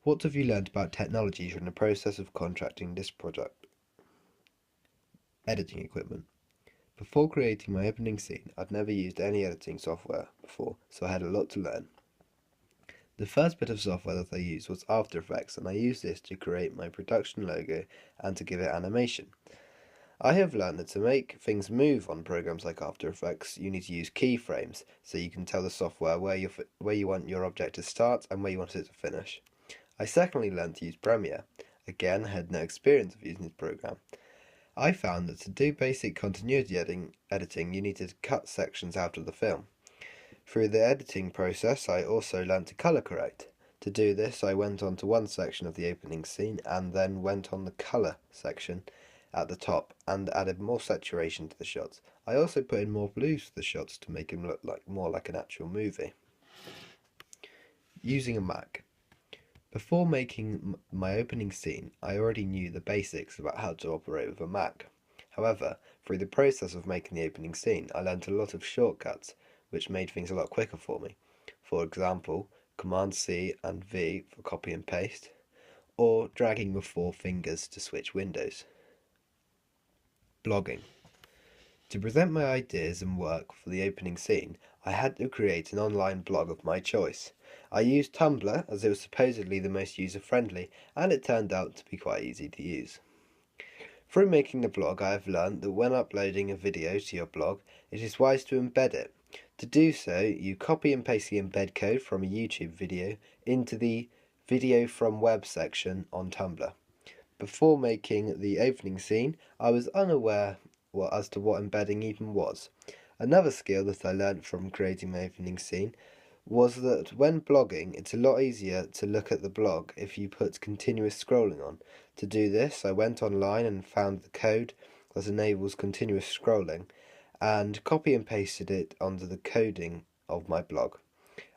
What have you learned about technology during the process of contracting this project? Editing equipment. Before creating my opening scene, I'd never used any editing software before, so I had a lot to learn. The first bit of software that I used was After Effects, and I used this to create my production logo and to give it animation. I have learned that to make things move on programs like After Effects, you need to use keyframes, so you can tell the software where you want your object to start and where you want it to finish. I secondly learned to use Premiere. Again, I had no experience of using this program. I found that to do basic continuity editing, you needed to cut sections out of the film. Through the editing process, I also learned to color correct. To do this, I went on to one section of the opening scene and then went on the color section at the top and added more saturation to the shots. I also put in more blues to the shots to make them look more like an actual movie. Using a Mac. Before making my opening scene, I already knew the basics about how to operate with a Mac. However, through the process of making the opening scene, I learned a lot of shortcuts, which made things a lot quicker for me. For example, Command C and V for copy and paste, or dragging with 4 fingers to switch windows. Blogging. To present my ideas and work for the opening scene, I had to create an online blog of my choice. I used Tumblr as it was supposedly the most user-friendly, and it turned out to be quite easy to use. Through making the blog, I have learned that when uploading a video to your blog, it is wise to embed it. To do so, you copy and paste the embed code from a YouTube video into the Video from Web section on Tumblr. Before making the opening scene, I was unaware as to what embedding even was. Another skill that I learned from creating my opening scene was that when blogging, it's a lot easier to look at the blog if you put continuous scrolling on. To do this, I went online and found the code that enables continuous scrolling and copy and pasted it onto the coding of my blog.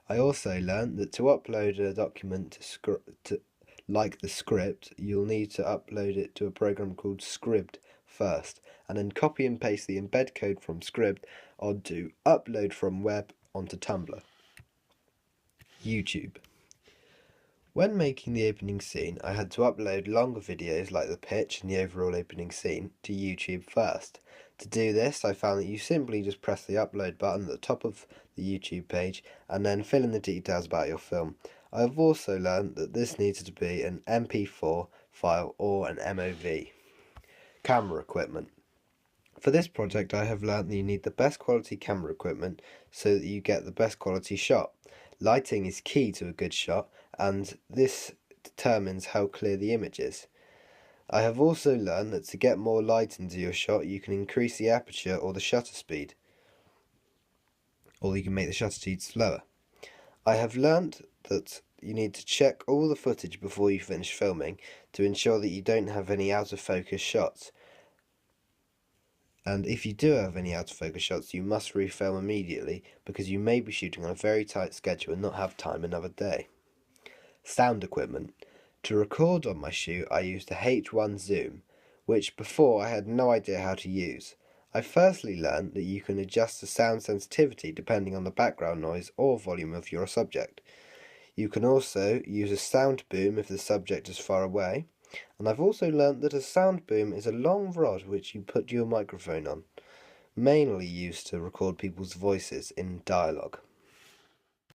I also learned that to upload a document like the script, you'll need to upload it to a program called Scribd first, and then copy and paste the embed code from Scribd onto Upload from Web onto Tumblr. YouTube. When making the opening scene, I had to upload longer videos like the pitch and the overall opening scene to YouTube first. To do this, I found that you simply just press the upload button at the top of the YouTube page and then fill in the details about your film. I have also learned that this needed to be an MP4 file or an MOV. Camera equipment. For this project, I have learned that you need the best quality camera equipment so that you get the best quality shot. Lighting is key to a good shot, and this determines how clear the image is. I have also learned that to get more light into your shot, you can increase the aperture or the shutter speed, or you can make the shutter speed slower. I have learned that you need to check all the footage before you finish filming to ensure that you don't have any out of focus shots. And if you do have any out of focus shots, you must refilm immediately because you may be shooting on a very tight schedule and not have time another day. Sound equipment. To record on my shoot, I used a H1 Zoom, which before I had no idea how to use. I firstly learned that you can adjust the sound sensitivity depending on the background noise or volume of your subject. You can also use a sound boom if the subject is far away, and I've also learnt that a sound boom is a long rod which you put your microphone on, mainly used to record people's voices in dialogue.